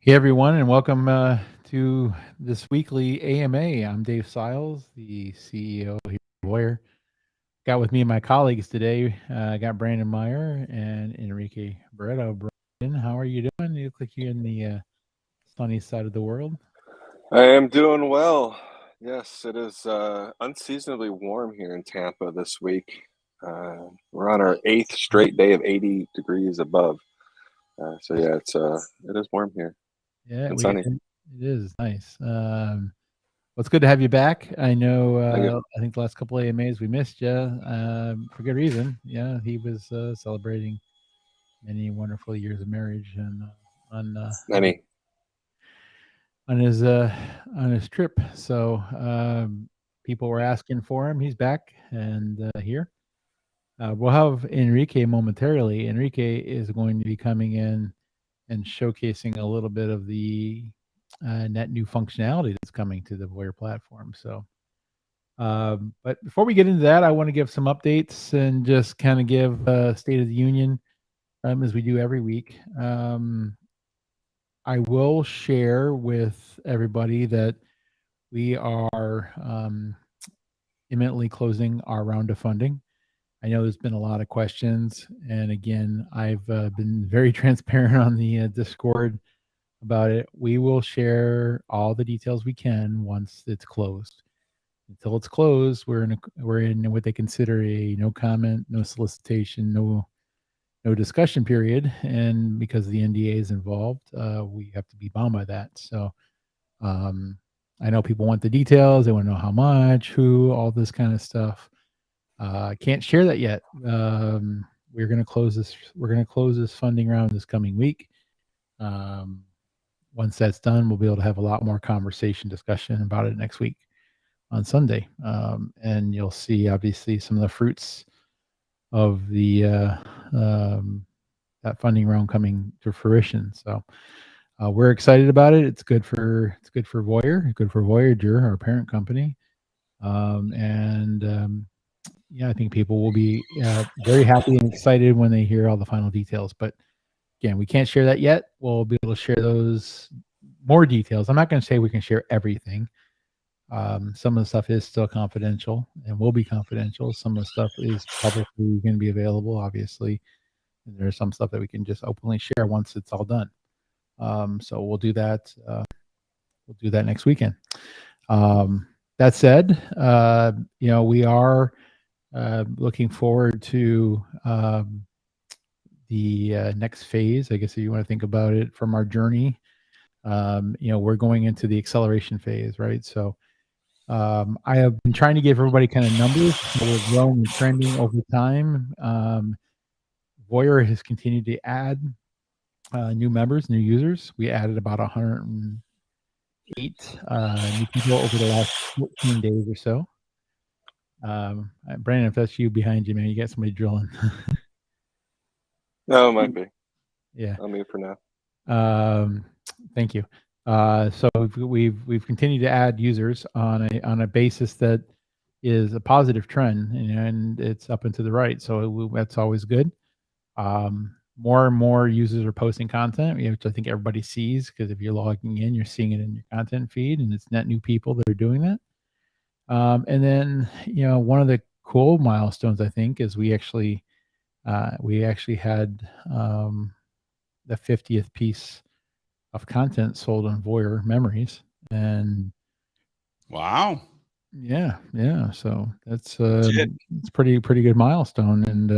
Hey everyone, and welcome to this weekly AMA. I'm Dave Siles, the CEO here at VOYR. Got with me my colleagues today. I got Brandon Meyer and Enrique Barreto. Brandon, how are you doing? You look like you're in the sunny side of the world. I am doing well. Yes, it is unseasonably warm here in Tampa this week. We're on our eighth straight day of 80 degrees above. So yeah, it is warm here Yeah, and sunny. it is nice. Well, it's good to have you back. I know. Thank you. I think the last couple of AMAs we missed you for good reason. Yeah, he was celebrating many wonderful years of marriage and on Many. on his trip. So people were asking for him. He's back and here. We'll have Enrique momentarily. Enrique is going to be coming in and showcasing a little bit of the net new functionality that's coming to the VOYR platform. So, but before we get into that, I want to give some updates and just kind of give State of the Union as we do every week. I will share with everybody that we are imminently closing our round of funding. I know there's been a lot of questions, and again, I've been very transparent on the Discord about it. We will share all the details we can once it's closed. Until it's closed, we're in what they consider a no comment, no solicitation, no discussion period, and because the NDA is involved, we have to be bound by that. So I know people want the details; they want to know how much, who, all this kind of stuff. I can't share that yet. We're going to close this. We're going to close this funding round this coming week. Once that's done, we'll be able to have a lot more conversation, discussion about it next week on Sunday, and you'll see obviously some of the fruits of the that funding round coming to fruition. So we're excited about it. It's good for VOYR, good for Voyager, our parent company, and yeah, I think people will be very happy and excited when they hear all the final details. But again, we can't share that yet. We'll be able to share those more details. I'm not going to say we can share everything. Some of the stuff is still confidential and will be confidential. Some of the stuff is publicly going to be available, obviously. And there's some stuff that we can just openly share once it's all done. So we'll do that. We'll do that next weekend. That said, we are looking forward to the next phase. I guess if you want to think about it from our journey, we're going into the acceleration phase, right? So I have been trying to give everybody kind of numbers. We're growing and trending over time. VOYR has continued to add new members, new users. We added about 108 new people over the last 14 days or so. Brandon, if that's you behind you, man, you got somebody drilling. No, it might be. Yeah. I'll mute for now. Thank you. So we've continued to add users on a basis that is a positive trend, and it's up and to the right. So that's always good. More and more users are posting content, which I think everybody sees, because if you're logging in, you're seeing it in your content feed, and it's net new people that are doing that. And then one of the cool milestones, I think, is we actually had the 50th piece of content sold on VOYR Memories, and wow, yeah. So that's it's pretty good milestone, and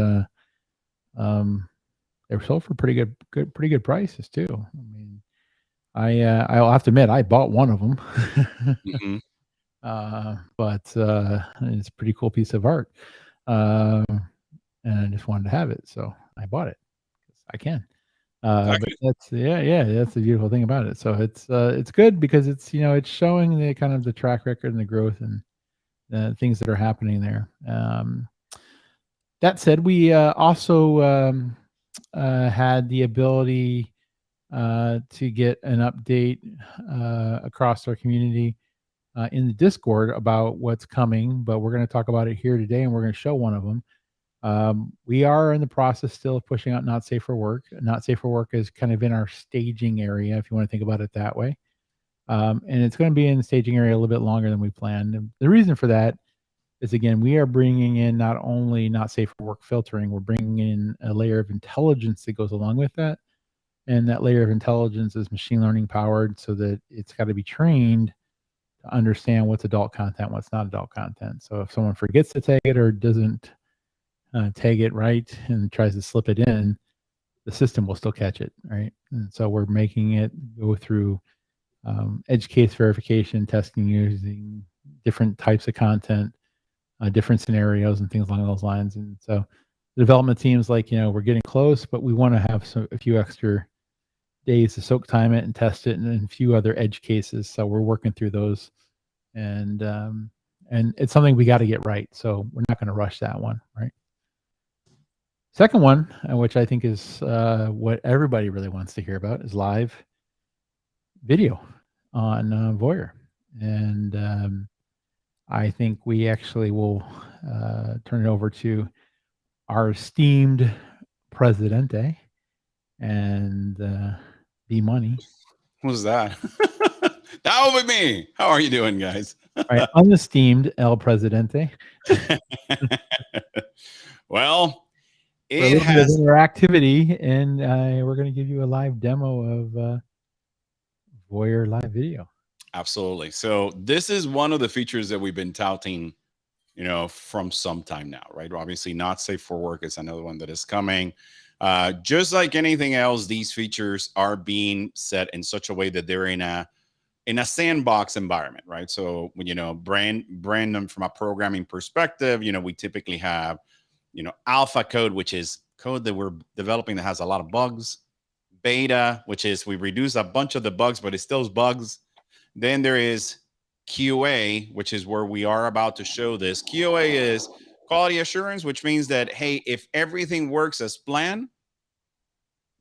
they were sold for pretty good prices too. I mean, I'll have to admit I bought one of them, mm-hmm. But it's a pretty cool piece of art, and I just wanted to have it, so I bought it because I can. But that's that's the beautiful thing about it. So it's good because it's it's showing the kind of the track record and the growth and the things that are happening there. That said, we also had the ability to get an update across our community in the Discord about what's coming, but we're going to talk about it here today, and we're going to show one of them. We are in the process still of pushing out Not Safe for Work. Not Safe for Work is kind of in our staging area, if you want to think about it that way. And it's going to be in the staging area a little bit longer than we planned. And the reason for that is, again, we are bringing in not only Not Safe for Work filtering, we're bringing in a layer of intelligence that goes along with that. And that layer of intelligence is machine learning powered, so that it's got to be trained to understand what's adult content, what's not adult content. So if someone forgets to tag it or doesn't tag it right and tries to slip it in, the system will still catch it, right? And so we're making it go through edge case verification, testing using different types of content, different scenarios and things along those lines. And so the development team's like, we're getting close, but we want to have a few extra days to soak time it and test it, and a few other edge cases. So we're working through those, and it's something we got to get right. So we're not going to rush that one, right? Second one, which I think is what everybody really wants to hear about, is live video on VOYR. And I think we actually will turn it over to our esteemed Presidente and B-Money. Who's that? That will be me. How are you doing, guys? All right, unesteemed El Presidente. Well, For a little bit of interactivity, and we're going to give you a live demo of VOYR live video. Absolutely. So this is one of the features that we've been touting, from some time now, right? Obviously, Not Safe for Work is another one that is coming. Just like anything else, these features are being set in such a way that they're in a sandbox environment, right? So brand them from a programming perspective, we typically have, alpha code, which is code that we're developing that has a lot of bugs. Beta, which is we reduce a bunch of the bugs, but it still bugs. Then there is QA, which is where we are about to show this. QA is quality assurance, which means that, hey, if everything works as planned,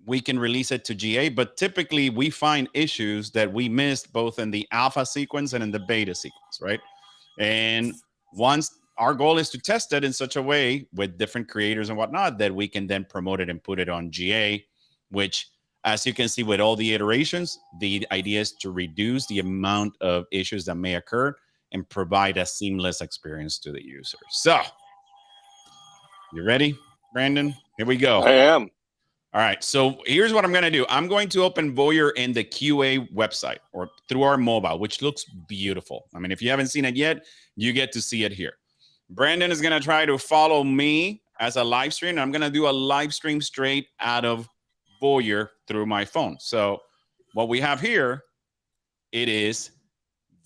we can release it to GA. But typically we find issues that we missed both in the alpha sequence and in the beta sequence, right? And once our goal is to test it in such a way with different creators and whatnot that we can then promote it and put it on GA, which, as you can see with all the iterations, the idea is to reduce the amount of issues that may occur and provide a seamless experience to the user. So, you ready, Brandon? Here we go. I am. All right, so here's what I'm going to do. I'm going to open VOYR in the QA website or through our mobile, which looks beautiful. I mean, if you haven't seen it yet, you get to see it here. Brandon is going to try to follow me as a live stream. I'm going to do a live stream straight out of VOYR through my phone. So what we have here, it is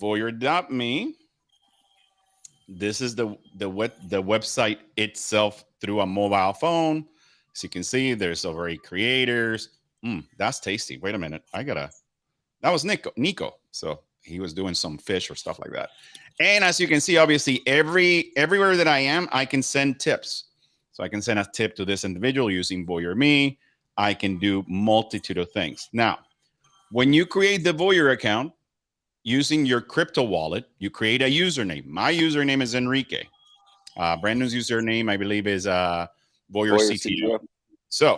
voyr.me. This is the website itself through a mobile phone. As you can see, there's already creators. That's tasty. Wait a minute. That was Nico. So he was doing some fish or stuff like that. And as you can see, obviously, everywhere that I am, I can send tips. So I can send a tip to this individual using VOYR Me. I can do multitude of things. Now, when you create the VOYR account using your crypto wallet, you create a username. My username is Enrique. Brandon's username, I believe, is VOYR CTO. So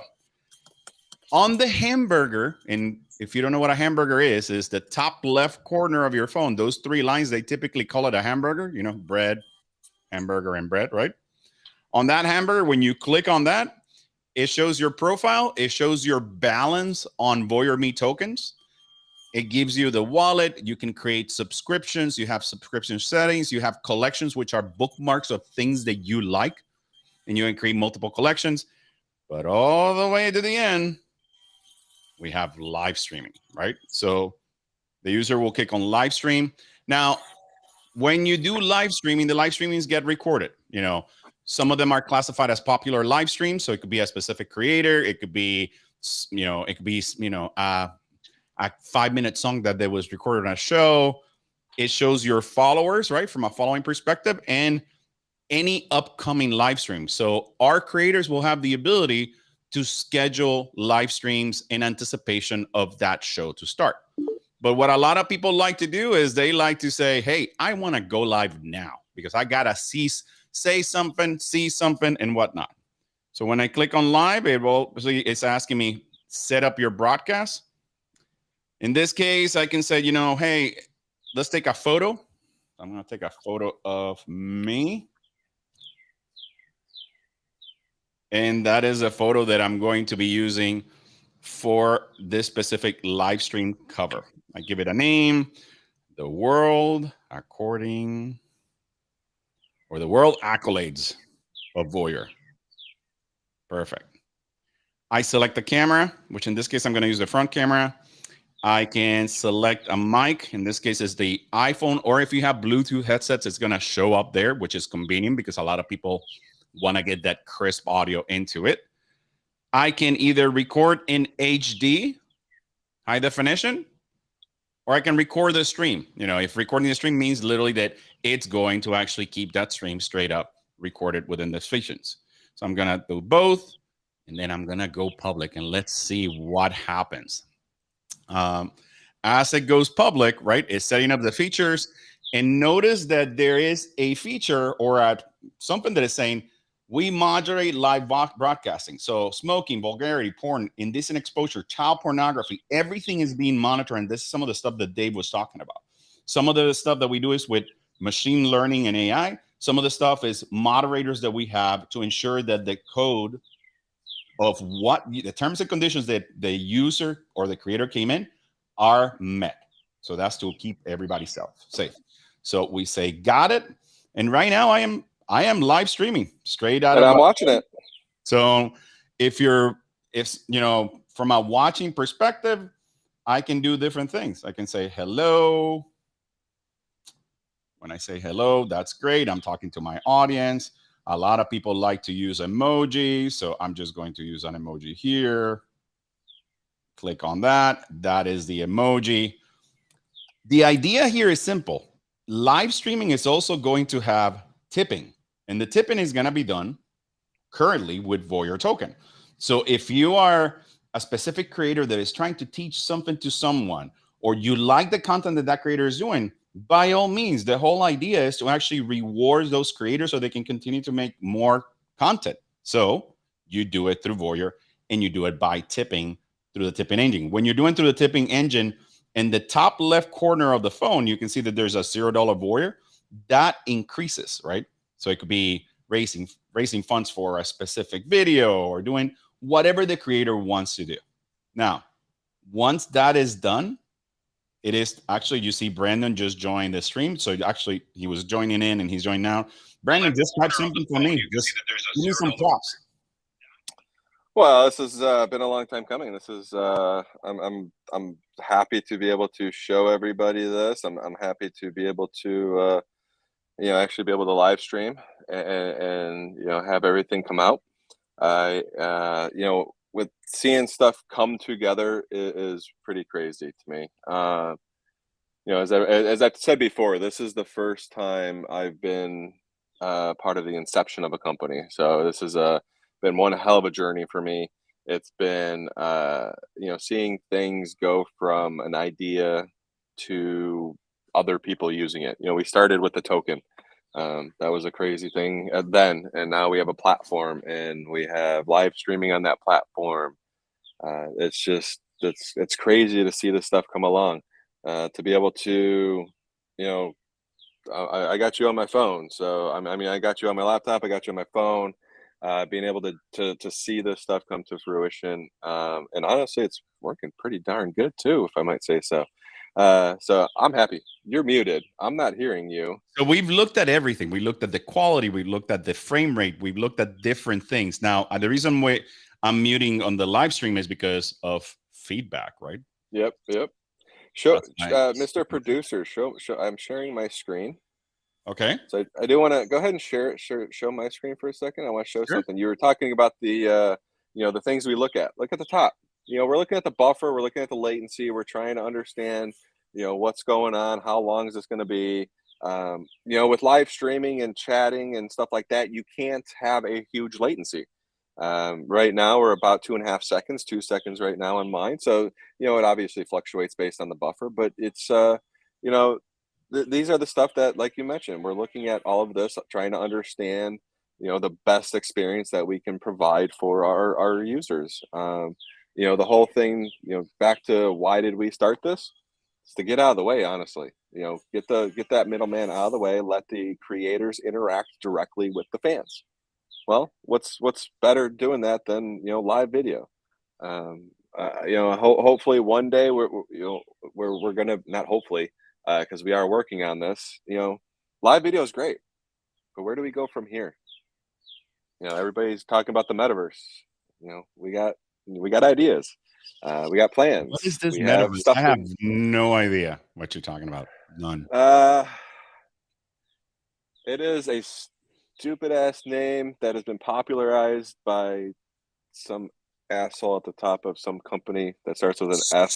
on the hamburger, and if you don't know what a hamburger is the top left corner of your phone. Those three lines, they typically call it a hamburger, bread, hamburger, and bread, right? On that hamburger, when you click on that, it shows your profile. It shows your balance on VOYR Me tokens. It gives you the wallet. You can create subscriptions. You have subscription settings. You have collections, which are bookmarks of things that you like. And you can create multiple collections. But all the way to the end, we have live streaming, right? So the user will click on live stream. Now, when you do live streaming, the live streamings get recorded. Some of them are classified as popular live streams. So it could be a specific creator. It could be, a 5-minute song that was recorded on a show. It shows your followers, right? From a following perspective, and any upcoming live stream. So our creators will have the ability to schedule live streams in anticipation of that show to start. But what a lot of people like to do is they like to say, hey, I want to go live now because I got to say something, see something, and whatnot. So when I click on live, it's asking me set up your broadcast. In this case, I can say, you know, hey, let's take a photo. I'm going to take a photo of me. And that is a photo that I'm going to be using for this specific live stream cover. I give it a name, the world according, or the world accolades of VOYR. Perfect. I select the camera, which in this case, I'm going to use the front camera. I can select a mic. In this case, it's the iPhone, or if you have Bluetooth headsets, it's going to show up there, which is convenient because a lot of people want to get that crisp audio into it. I can either record in HD, high definition, or I can record the stream. You know, if recording the stream means literally that it's going to actually keep that stream straight up recorded within the stations. So I'm going to do both, and then I'm going to go public, and let's see what happens. As it goes public, right, it's setting up the features, and notice that there is a feature or something that is saying we moderate live broadcasting. So smoking, vulgarity, porn, indecent exposure, child pornography, everything is being monitored. And this is some of the stuff that Dave was talking about. Some of the stuff that we do is with machine learning and AI. Some of the stuff is moderators that we have to ensure that the code of what the terms and conditions that the user or the creator came in are met. So that's to keep everybody safe. So we say, got it. And right now I am live streaming straight out and of I'm watching it. So if you know, from a watching perspective, I can do different things. I can say hello. When I say hello, that's great. I'm talking to my audience. A lot of people like to use emojis, so I'm just going to use an emoji here. Click on that. That is the emoji. The idea here is simple. Live streaming is also going to have tipping, and the tipping is going to be done currently with VOYR token. So if you are a specific creator that is trying to teach something to someone, or you like the content that that creator is doing, by all means, the whole idea is to actually reward those creators so they can continue to make more content. So you do it through VOYR, and you do it by tipping through the tipping engine. When you're doing through the tipping engine, in the top left corner of the phone, you can see that there's a $0 VOYR. That increases, right? So it could be raising funds for a specific video or doing whatever the creator wants to do. Now, once that is done, it is actually, you see Brandon just joined the stream. So actually he was joining in and he's joining now. Brandon, just type something for me. Just give me some props. Well, this has been a long time coming. This is I'm happy to be able to show everybody this. I'm happy to be able to you know, actually be able to live stream and you know, have everything come out. You know, with seeing stuff come together is pretty crazy to me. You know, as I've said before, this is the first time I've been part of the inception of a company. So this has been one hell of a journey for me. It's been you know, seeing things go from an idea to other people using it. You know, we started with the token. That was a crazy thing then, and now we have a platform and we have live streaming on that platform. It's just it's crazy to see this stuff come along. To be able to, you know, I got you on my phone, so I mean, I got you on my laptop, I got you on my phone. Being able to see this stuff come to fruition, and honestly, it's working pretty darn good too, if I might say so. So I'm happy. You're muted. I'm not hearing you. So we've looked at everything. We looked at the quality. We looked at the frame rate. We've looked at different things. Now, the reason why I'm muting on the live stream is because of feedback, right? Yep. Show, nice. Mr. Producer. Show. I'm sharing my screen. Okay. So I do want to go ahead and show my screen for a second. I want to show something. You were talking about the you know, the things we look at. Look at the top. You know, we're looking at the buffer, we're looking at the latency, we're trying to understand, you know, what's going on, how long is this going to be. You know, with live streaming and chatting and stuff like that, you can't have a huge latency. Right now we're about 2.5 seconds, 2 seconds right now on mine. So, you know, it obviously fluctuates based on the buffer, but it's you know, these are the stuff that, like you mentioned, we're looking at all of this, trying to understand, the best experience that we can provide for our users. The whole thing, back to why did we start this? It's to get out of the way, honestly. Get that middleman out of the way, let the creators interact directly with the fans. Well, what's better doing that than live video? Hopefully one day we're gonna, not hopefully, because we are working on this. Live video is great, but where do we go from here? Everybody's talking about the metaverse. We got ideas. We got plans. What is this we have metaverse? stuff I have no idea what you're talking about. None. It is a stupid ass name that has been popularized by some asshole at the top of some company that starts with an F.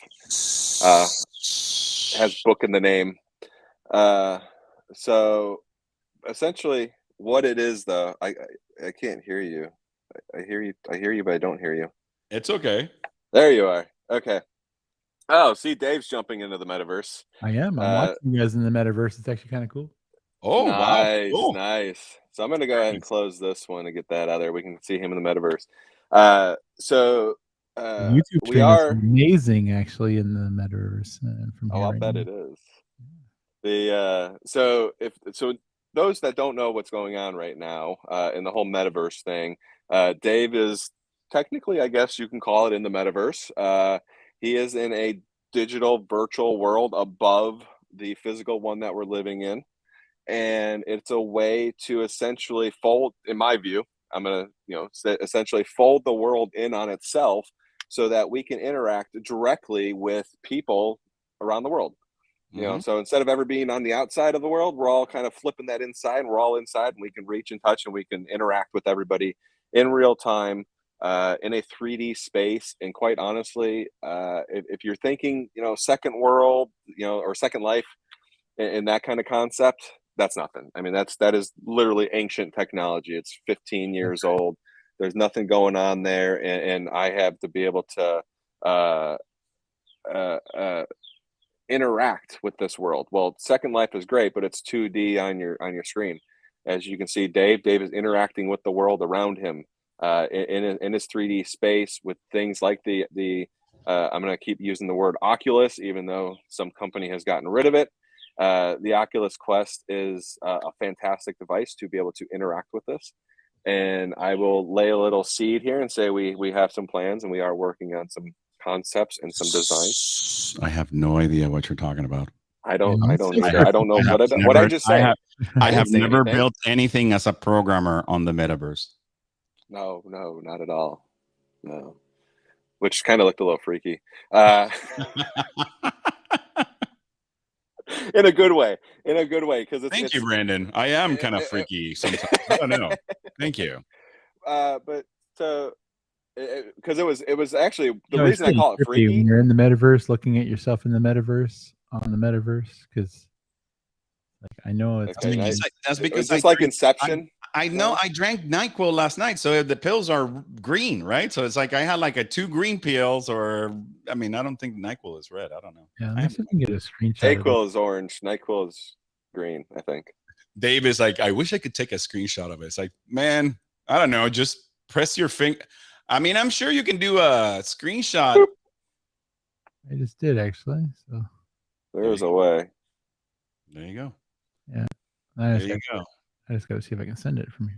Has book in the name. So essentially what it is, though, I can't hear you. I hear you, but I don't hear you. It's okay. There you are. Okay. Oh, see, Dave's jumping into the metaverse. I am. I'm watching you guys in the metaverse. It's actually kind of cool. Oh, nice, wow. Cool. Nice. So I'm going to go ahead and close this one and get that out there. We can see him in the metaverse. The YouTube stream is amazing, actually, in the metaverse. From I'll bet it is. So those that don't know what's going on right now in the whole metaverse thing, Dave is technically, I guess you can call it, in the metaverse. He is in a digital virtual world above the physical one that we're living in. And it's a way to essentially fold, in my view, I'm going to, essentially fold the world in on itself so that we can interact directly with people around the world. So instead of ever being on the outside of the world, we're all kind of flipping that inside, and we're all inside, and we can reach and touch, and we can interact with everybody in real time in a 3D space. And quite honestly, if you're thinking, second world, or second life in that kind of concept, that's nothing. I mean, that is literally ancient technology. It's 15 years old. There's nothing going on there. And I have to be able to interact with this world. Well, Second Life is great, but it's 2D on your screen. As you can see, Dave is interacting with the world around him in his 3D space with things like the I'm going to keep using the word Oculus, even though some company has gotten rid of it. The Oculus Quest is a fantastic device to be able to interact with this. And I will lay a little seed here and say we have some plans, and we are working on some concepts and some designs. I have no idea what you're talking about. I don't know what I just said. I have never built anything as a programmer on the metaverse. No, not at all. No. Which kind of looked a little freaky. In a good way, because Thank you, Brandon. I am kind of freaky sometimes. I don't know. Thank you. But so, because it was actually the reason I call it freaky. When you're in the metaverse, looking at yourself in the metaverse, on the metaverse, because I know it's that's because it's like Inception. I know I drank NyQuil last night, so the pills are green, right? So it's like I had like 2 green pills, or I don't think NyQuil is red. I don't know. Yeah, I can get a screenshot. NyQuil is orange. NyQuil is green, I think. Dave is like, I wish I could take a screenshot of it. It's like, man, I don't know. Just press your finger. I'm sure you can do a screenshot. Boop. I just did, actually. So there's a way. There you go. Yeah. There you go. I just got to see if I can send it from here.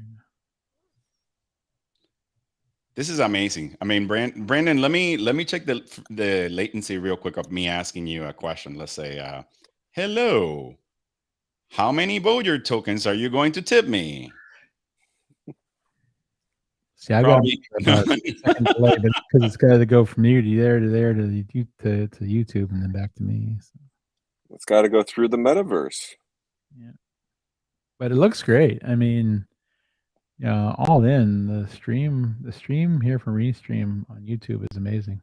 This is amazing. Brandon, let me check the latency real quick of me asking you a question. Let's say, hello, how many VOYR tokens are you going to tip me? See, I got about a second delay, but because it's got to go from you to there to there to YouTube and then back to me. So. It's got to go through the metaverse. Yeah. But it looks great. All in the stream here from Restream on YouTube is amazing.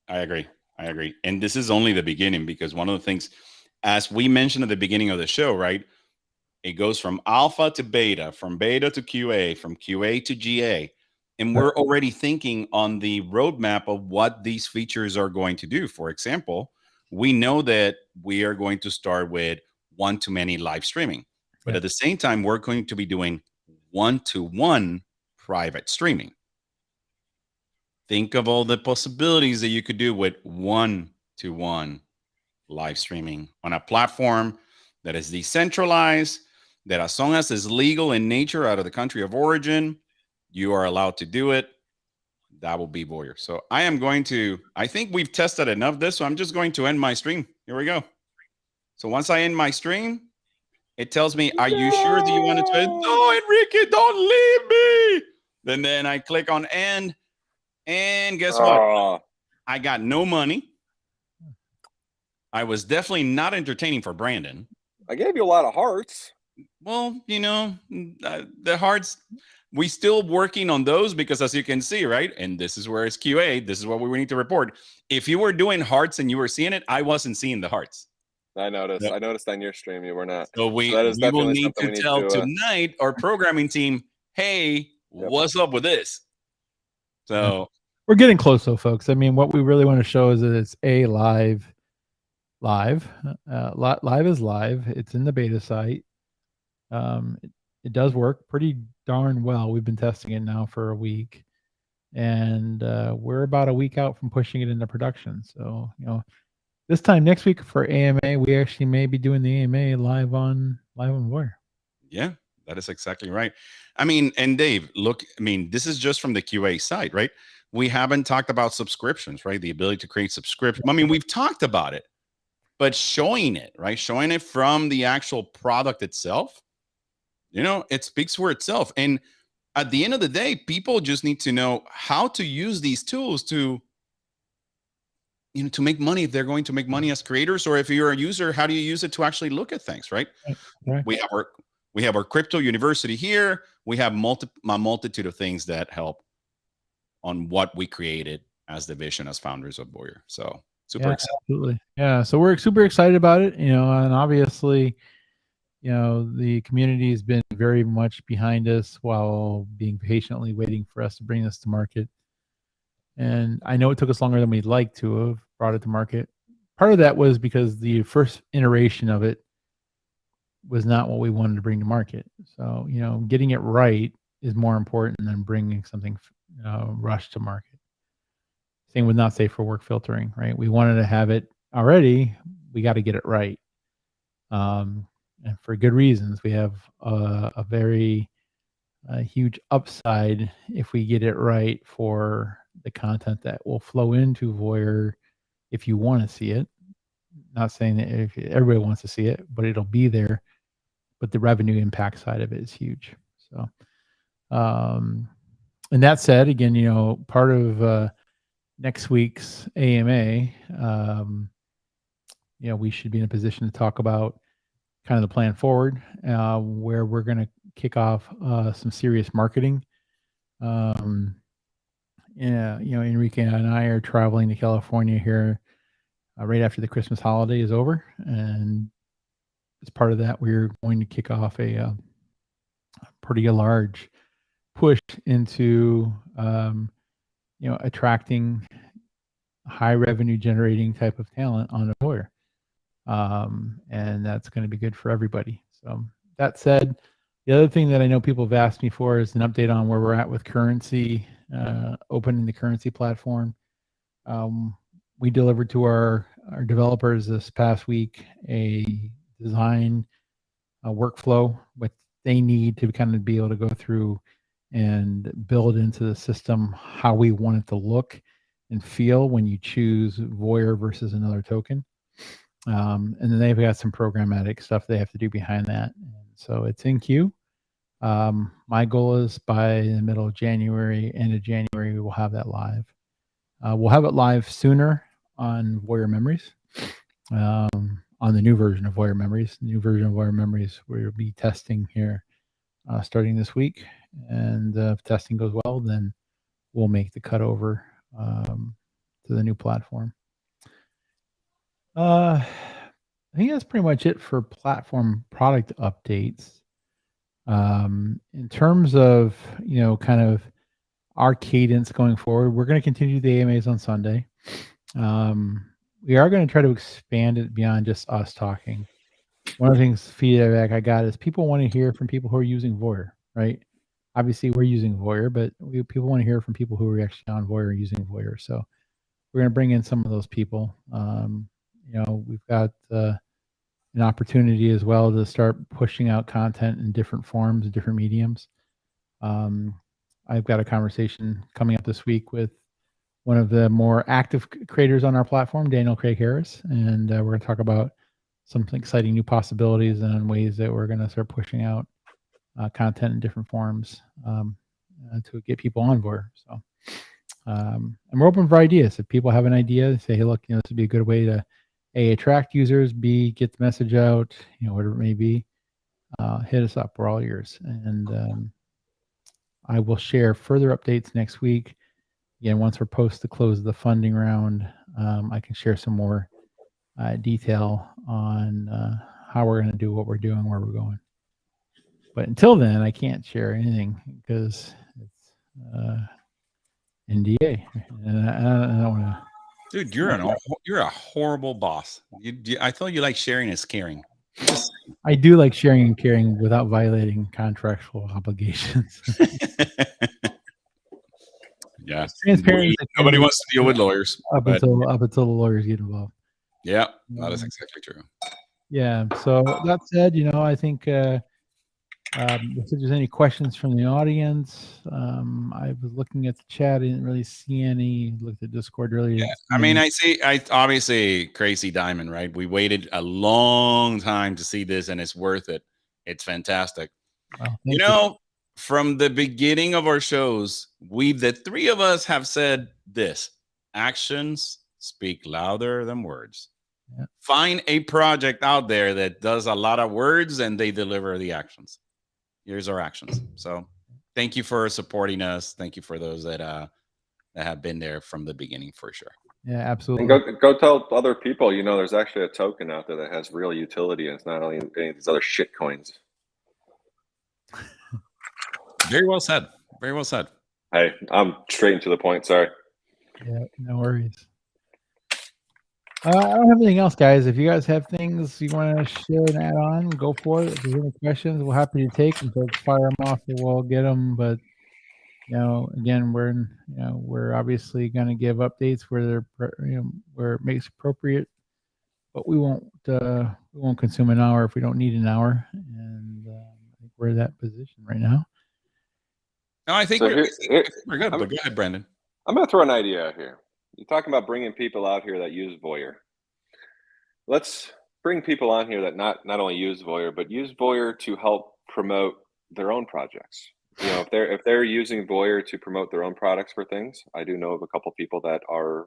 I agree. And this is only the beginning, because one of the things, as we mentioned at the beginning of the show, right? It goes from alpha to beta, from beta to QA, from QA to GA. And we're already thinking on the roadmap of what these features are going to do. For example, we know that we are going to start with one-to-many live streaming. But at the same time, we're going to be doing one-to-one private streaming. Think of all the possibilities that you could do with one-to-one live streaming on a platform that is decentralized, that as long as it's legal in nature out of the country of origin, you are allowed to do it. That will be VOYR. So I think we've tested enough of this, so I'm just going to end my stream. Here we go. So once I end my stream, it tells me, are you sure that you want to? No, Enrique, don't leave me. And then I click on end. And guess what? I got no money. I was definitely not entertaining for Brandon. I gave you a lot of hearts. Well, the hearts, we still working on those because as you can see, right? And this is where it's QA. This is what we need to report. If you were doing hearts and you were seeing it, I wasn't seeing the hearts. I noticed. Yep. I noticed on your stream you were not. So we will need to tell tonight our programming team, hey, what's up with this? So we're getting close though, folks. I mean, what we really want to show is that it's live. Live is live. It's in the beta site. It does work pretty darn well. We've been testing it now for a week, and we're about a week out from pushing it into production. So, this time next week for AMA, we actually may be doing the AMA live on VOYR. Yeah, that is exactly right. I mean, and Dave, look, I mean, this is just from the QA side, right? We haven't talked about subscriptions, right? The ability to create subscriptions. I mean, we've talked about it, but showing it, right? Showing it from the actual product itself, it speaks for itself. And at the end of the day, people just need to know how to use these tools to make money if they're going to make money as creators, or if you're a user, how do you use it to actually look at things, right? Right. We have our crypto university here. We have a multitude of things that help on what we created as the vision as founders of VOYR. So super excited. Absolutely. Yeah. So we're super excited about it, and obviously, the community has been very much behind us while being patiently waiting for us to bring this to market. And I know it took us longer than we'd like to have brought it to market. Part of that was because the first iteration of it was not what we wanted to bring to market. So, getting it right is more important than bringing something rushed to market. Same with not safe for work filtering, right? We wanted to have it already. We got to get it right. And for good reasons. We have a very huge upside if we get it right for the content that will flow into VOYR if you want to see it. Not saying that if everybody wants to see it, but it'll be there. But the revenue impact side of it is huge. So, and that said, again, part of next week's AMA, we should be in a position to talk about kind of the plan forward, where we're going to kick off some serious marketing. Enrique and I are traveling to California here right after the Christmas holiday is over, and as part of that, we're going to kick off a pretty large push into attracting high revenue generating type of talent on a VOYR. And that's going to be good for everybody. So that said, the other thing that I know people have asked me for is an update on where we're at with currency, opening the currency platform. We delivered to our developers this past week a design workflow, what they need to kind of be able to go through and build into the system how we want it to look and feel when you choose VOYR versus another token. And then they've got some programmatic stuff they have to do behind that. So it's in queue. My goal is by the middle of January, end of January, we will have that live. We'll have it live sooner on VOYR Memories, on the new version of VOYR Memories. The new version of VOYR Memories we'll be testing here starting this week. And if testing goes well, then we'll make the cut over to the new platform. I think that's pretty much it for platform product updates. In terms of, kind of our cadence going forward, we're going to continue the AMAs on Sunday. We are going to try to expand it beyond just us talking. One of the things feedback I got is people want to hear from people who are using VOYR, right? obviously we're using VOYR, but people want to hear from people who are actually on VOYR using VOYR. So we're going to bring in some of those people. We've got an opportunity as well to start pushing out content in different forms, different mediums. I've got a conversation coming up this week with one of the more active creators on our platform, Daniel Craig Harris, and we're going to talk about some exciting new possibilities and ways that we're going to start pushing out content in different forms to get people on board. So, and we're open for ideas. If people have an idea, say, hey, look, this would be a good way to A, attract users, B, get the message out, whatever it may be, hit us up. We're all ears. And I will share further updates next week. Again, once we're post the close of the funding round, I can share some more detail on how we're going to do what we're doing, where we're going. But until then, I can't share anything because it's NDA, and I don't want to. Dude, you're a horrible boss. I thought you like sharing is caring. I do like sharing and caring without violating contractual obligations. Yeah, transparent. Nobody wants to deal with lawyers up until the lawyers get involved. Yeah, that is exactly true. Yeah. So that said, I think if there's any questions from the audience, I was looking at the chat. I didn't really see any. Looked at Discord earlier. Yeah. I obviously Crazy Diamond, right? We waited a long time to see this, and it's worth it. It's fantastic. Well, you know, from the beginning of our shows, the three of us have said this: actions speak louder than words. Yeah. Find a project out there that does a lot of words and they deliver the actions. Here's our actions. So thank you for supporting us. Thank you for those that have been there from the beginning, for sure. Yeah, absolutely. And go tell other people, there's actually a token out there that has real utility, and it's not only any of these other shit coins. Very well said. Very well said. Hey, I'm straight and to the point. Sorry. Yeah, no worries. I don't have anything else, guys. If you guys have things you want to share and add on, go for it. If there's any questions, we're happy to take them. So fire them off, and we'll get them. But again, we're obviously going to give updates where where it makes appropriate. But we won't consume an hour if we don't need an hour, and I think we're in that position right now. No, I think we're good. But go ahead, Brandon. I'm going to throw an idea out here. You're talking about bringing people out here that use VOYR. Let's bring people on here that not only use VOYR, but use VOYR to help promote their own projects. If they're using VOYR to promote their own products for things, I do know of a couple of people that are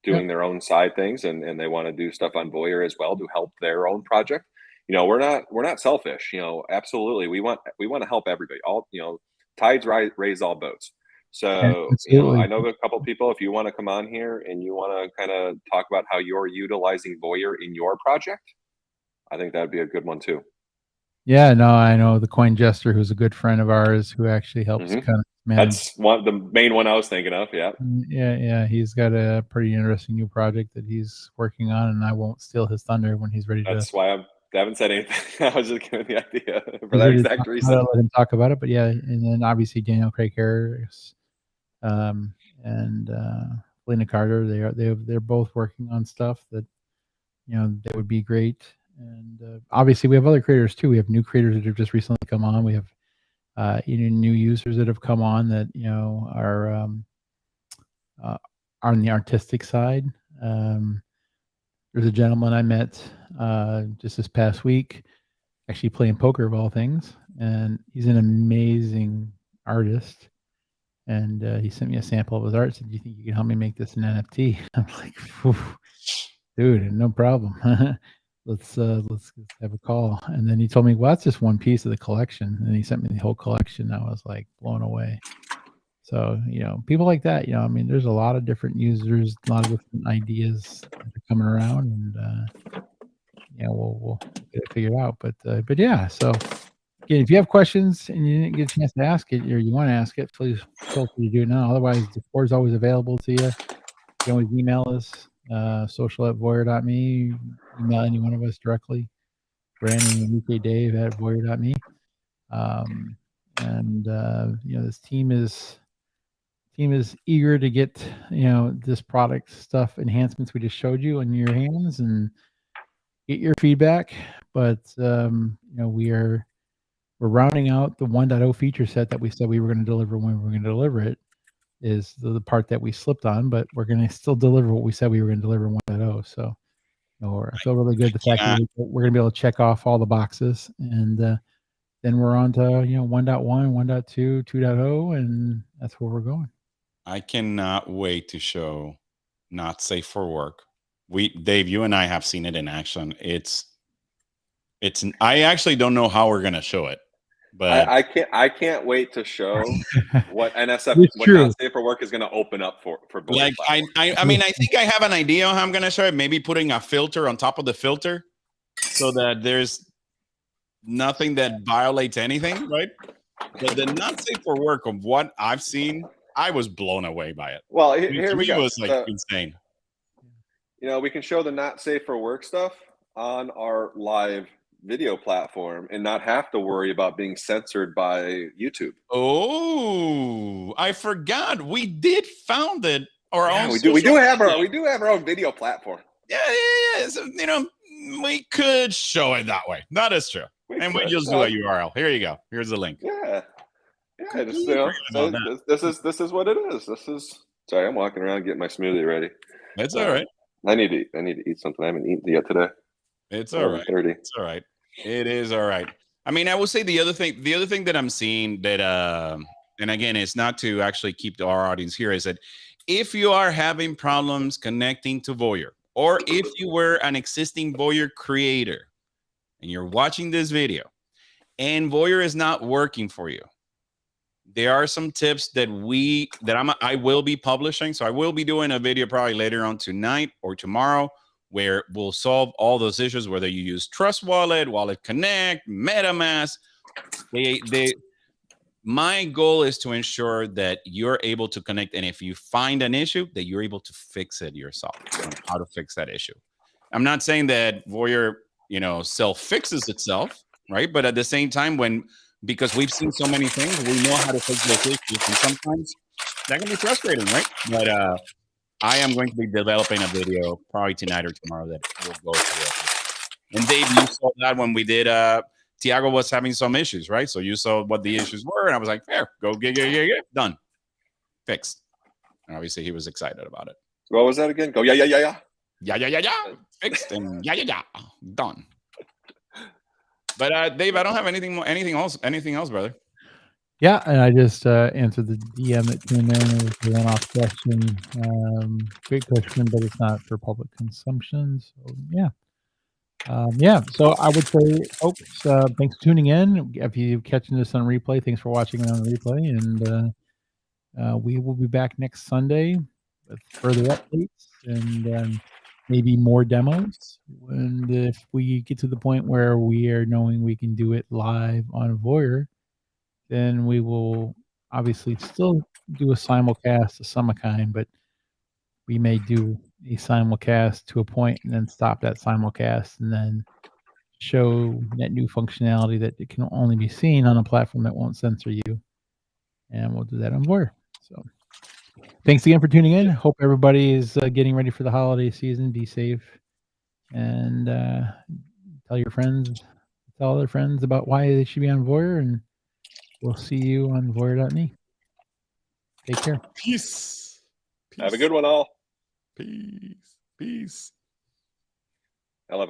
doing their own side things and they want to do stuff on VOYR as well to help their own project. We're not selfish. Absolutely, we want to help everybody. All tides raise all boats. So, I know a couple of people, if you want to come on here and you want to kind of talk about how you're utilizing VOYR in your project, I think that'd be a good one too. Yeah, no, I know the Coin Jester, who's a good friend of ours, who actually helps kind of manage. That's the main one I was thinking of. Yeah. Yeah. He's got a pretty interesting new project that he's working on, and I won't steal his thunder when he's ready to. That's why I haven't said anything. I was just giving the idea for that exact reason. I'll let him talk about it, but yeah, and then obviously Daniel Craig Harris, and Lena Carter. They're both working on stuff that that would be great. And obviously we have other creators too. We have new creators that have just recently come on. We have new users that have come on that are on the artistic side. There's a gentleman I met just this past week, actually playing poker of all things, and he's an amazing artist. And he sent me a sample of his art. Said, "Do you think you can help me make this an NFT?" I'm like, "Dude, no problem. Let's have a call." And then he told me, "Well, that's just one piece of the collection." And he sent me the whole collection. I was like blown away. So people like that. There's a lot of different users, a lot of different ideas that are coming around, and we'll get it figured out. But yeah, so. Again, if you have questions and you didn't get a chance to ask it, or you want to ask it, please feel free to do it now. Otherwise, the board is always available to you. You can always email us, social@voyr.me. Email any one of us directly. Brandon, UK Dave at voyr.me. and this team is eager to get this product stuff enhancements we just showed you in your hands and get your feedback. But we're rounding out the 1.0 feature set that we said we were going to deliver when we were going to deliver it. Is the part that we slipped on, but we're going to still deliver what we said we were going to deliver in 1.0. So I feel really good the fact that we're going to be able to check off all the boxes, and then we're on to 1.1, 1.2, 2.0, and that's where we're going. I cannot wait to show Not Safe for Work. Dave, you and I have seen it in action. I actually don't know how we're going to show it. But I can't wait to show what NSF, what Not Safe for Work is going to open up for both. Like I mean, I think I have an idea how I'm going to show it. Maybe putting a filter on top of the filter so that there's nothing that violates anything, right? But the Not Safe for Work of what I've seen, I was blown away by it. Well, here we go. It was like insane. We can show the Not Safe for Work stuff on our live video platform and not have to worry about being censored by YouTube. Oh, I forgot. We did found it. We do have our own video platform. Yeah. So, we could show it that way. That is true. We just do a URL. Here you go. Here's the link. Yeah. This is what it is. Sorry, I'm walking around getting my smoothie ready. It's all right. I need to eat something. I haven't eaten yet today. It's all right. It's all right. It is all right. I mean, I will say the other thing that I'm seeing that, and again, it's not to actually keep our audience here, is that if you are having problems connecting to VOYR, or if you were an existing VOYR creator and you're watching this video and VOYR is not working for you, there are some tips that I will be publishing. So I will be doing a video probably later on tonight or tomorrow, where we'll solve all those issues, whether you use Trust Wallet, Wallet Connect, MetaMask. My goal is to ensure that you're able to connect. And if you find an issue, that you're able to fix it yourself, how to fix that issue. I'm not saying that VOYR, self-fixes itself, right? But at the same time, because we've seen so many things, we know how to fix those issues. And sometimes that can be frustrating, right? But I am going to be developing a video probably tonight or tomorrow that will go through it. And Dave, you saw that when we did, Tiago was having some issues, right? So you saw what the issues were, and I was like, there, go get, done. Fixed. And obviously he was excited about it. What was that again? Go, yeah. Yeah. Fixed and yeah. Done. But Dave, I don't have anything else, brother. Yeah, and I just answered the DM that came in. It was a one-off question. Great question, but it's not for public consumption. So yeah. So I would say, folks, thanks for tuning in. If you're catching this on replay, thanks for watching it on replay. And we will be back next Sunday with further updates and maybe more demos. And if we get to the point where we are knowing we can do it live on VOYR, then we will obviously still do a simulcast of some kind, but we may do a simulcast to a point and then stop that simulcast and then show that new functionality that it can only be seen on a platform that won't censor you. And we'll do that on VOYR. So thanks again for tuning in. Hope everybody is getting ready for the holiday season. Be safe and tell other friends about why they should be on VOYR, and we'll see you on VOYR.me. Take care. Peace. Have a good one, all. Peace.